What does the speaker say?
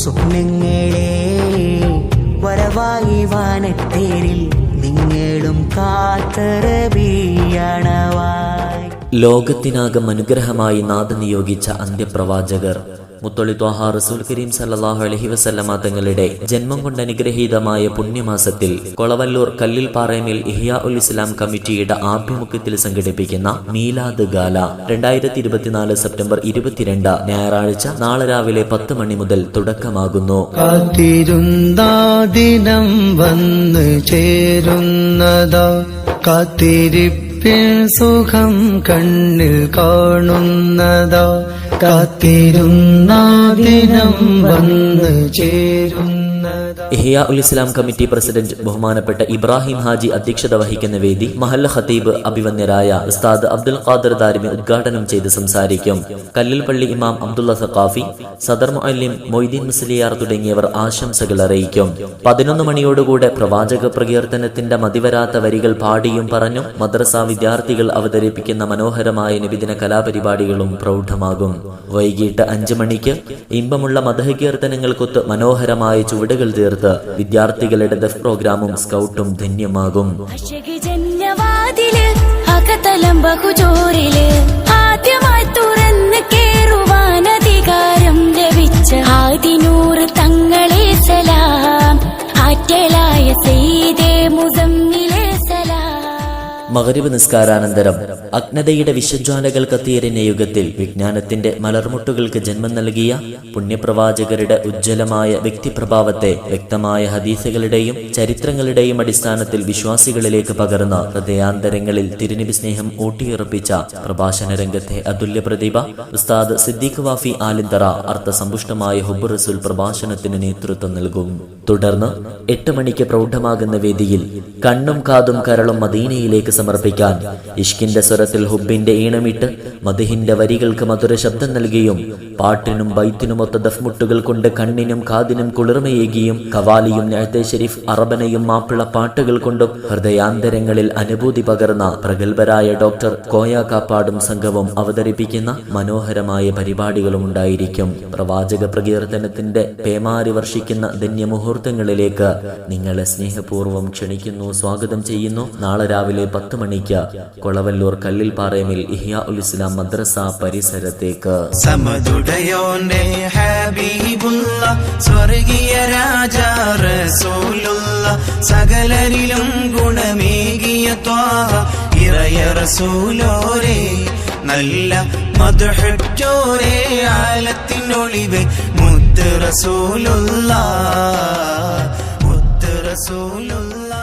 സ്വപ്നങ്ങളെ വരവായി വാനത്തേരിൽ നിങ്ങളും കാത്തറബിയണവായി. ലോകത്തിനാകം അനുഗ്രഹമായി നാഥൻ നിയോഗിച്ച അന്ത്യപ്രവാചകർ മുത്തൊളി ത്വാഹ റസൂൽ കരീം സല്ലല്ലാഹു അലൈഹി വസല്ലമ തങ്ങളുടെ ജന്മം കൊണ്ട് അനുഗ്രഹീതമായ പുണ്യമാസത്തിൽ കൊളവല്ലൂർ കല്ലിൽ പാറേമിൽ ഇഹ്യാ ഉൽ ഇസ്ലാം കമ്മിറ്റിയുടെ ആഭിമുഖ്യത്തിൽ സംഘടിപ്പിക്കുന്ന മീലാദ് ഗാല 2024 സെപ്റ്റംബർ 22 ഞായറാഴ്ച നാളെ രാവിലെ 10 മണി മുതൽ തുടക്കമാകുന്നു. ദിനം വന്ന് ചേരുന്നതാ, കാത്തിരിപ്പിൽ സുഖം കണ്ണിൽ കാണുന്നതാ, കാത്തിരുന്ന ദിനം വന്ന് ചേരുന്നതാ. ഇഹ്യാ ഉൽ ഇസ്ലാം കമ്മിറ്റി പ്രസിഡന്റ് ബഹുമാനപ്പെട്ട ഇബ്രാഹിം ഹാജി അധ്യക്ഷത വഹിക്കുന്ന വേദി മഹല്ല ഖതീബ് അഭിവന്യരായ ഉസ്താദ് അബ്ദുൽ ഖാദർ ദാരിമി ഉദ്ഘാടനം ചെയ്ത് സംസാരിക്കും. കല്ലിൽ പള്ളി ഇമാം അബ്ദുള്ള സഖാഫി, സദർ മുഅല്ലിം മൊയ്തീൻ മുസ്ലിയാർ തുടങ്ങിയവർ ആശംസകൾ അറിയിക്കും. 11 മണിയോടുകൂടെ പ്രവാചക പ്രകീർത്തനത്തിന്റെ മതിവരാത്ത വരികൾ പാടിയും പറഞ്ഞും മദ്രസ വിദ്യാർത്ഥികൾ അവതരിപ്പിക്കുന്ന മനോഹരമായ നബിദിന കലാപരിപാടികളും പ്രൗഢമാകും. വൈകിട്ട് 5 മണിക്ക് ഇമ്പമുള്ള മദ്ഹ് കീർത്തനങ്ങൾക്കൊത്ത് മനോഹരമായ ചുവടുകൾ തീർത്ത് വിദ്യാർത്ഥികളുടെ ദഫ് പ്രോഗ്രാമും സ്കൗട്ടും ധന്യമാകും. ആദ്യമായി തുറന്ന് കേറുവാനധികാരം ലഭിച്ച ആദിനൂറ് തങ്ങളെ സലാം, ആറ്റലായ സയ്യിദേ മുസമ്മിലെ സലാം. മഗ്രിബ് നിസ്കാരാനന്തരം അഗ്നതയുടെ വിശ്വജ്വാലകൾ കത്തിയെരിഞ്ഞ യുഗത്തിൽ വിജ്ഞാനത്തിന്റെ മലർമുട്ടുകൾക്ക് ജന്മം നൽകിയ പുണ്യപ്രവാചകരുടെ ഉജ്ജ്വലമായ വ്യക്തിപ്രഭാവത്തെ വ്യക്തമായ ഹദീസുകളുടെയും ചരിത്രങ്ങളുടെയും അടിസ്ഥാനത്തിൽ വിശ്വാസികളിലേക്ക് പകർന്ന ഹൃദയാന്തരങ്ങളിൽ തിരുനബി സ്നേഹം ഊട്ടിയുറപ്പിച്ച പ്രഭാഷണ രംഗത്തെ അതുല്യ പ്രതിഭ ഉസ്താദ് സിദ്ദീഖ് വാഫി ആലിന്തറ അർത്ഥസമ്പുഷ്ടമായ ഹുബ്ബ് റസൂൽ പ്രഭാഷണത്തിന് നേതൃത്വം നൽകും. തുടർന്ന് 8 മണിക്ക് പ്രൗഢമാകുന്ന വേദിയിൽ കണ്ണും കാതും കരളും മദീനയിലേക്ക് സമർപ്പിക്കാൻ ഇഷ്കിന്റെ സ്വരത്തിൽ ഹുബിന്റെ ഈണമിട്ട് മദ്ഹിന്റെ വരികൾക്ക് മധുര ശബ്ദം നൽകിയും പാട്ടിനും ബൈത്തിനുമൊത്ത ദഫ്മുട്ടുകൾ കൊണ്ട് കണ്ണിനും കാതിനും കുളിർമയേകിയും ഖവാലിയും നഅ്തേ ഷരീഫ് അറബനയും മാപ്പിള പാട്ടുകൾ കൊണ്ടും ഹൃദയാന്തരങ്ങളിൽ അനുഭൂതി പകർന്ന പ്രഗത്ഭരായ ഡോക്ടർ കോയ കാപ്പാടും സംഘവും അവതരിപ്പിക്കുന്ന മനോഹരമായ പരിപാടികളും ഉണ്ടായിരിക്കും. പ്രവാചക പ്രകീർത്തനത്തിന്റെ പേമാരി വർഷിക്കുന്ന ധന്യമുഹൂർത്തങ്ങളിലേക്ക് നിങ്ങളെ സ്നേഹപൂർവ്വം ക്ഷണിക്കുന്നു, സ്വാഗതം ചെയ്യുന്നു. നാളെ രാവിലെ 10 മണിക്ക് കൊളവല്ലൂർ കല്ലിൽ പാറേമിൽ ഇഹ്യാ ഉൽ ഇസ്ലാം മദ്രസ പരിസരത്തേക്ക്. സമദുടയോന്റെ ഹബീബുള്ള സ്വർഗീയ രാജാ റസൂലുള്ള സകലരിലും ഗുണമേകിയ ത്വാഹ ഇറയ റസൂലോരേ നല്ല മദ്ഹുറ്റോരേ ആലത്തിനൊളിവേ മുത്ത് റസൂലുള്ള മുത്ത് റസൂലുള്ള.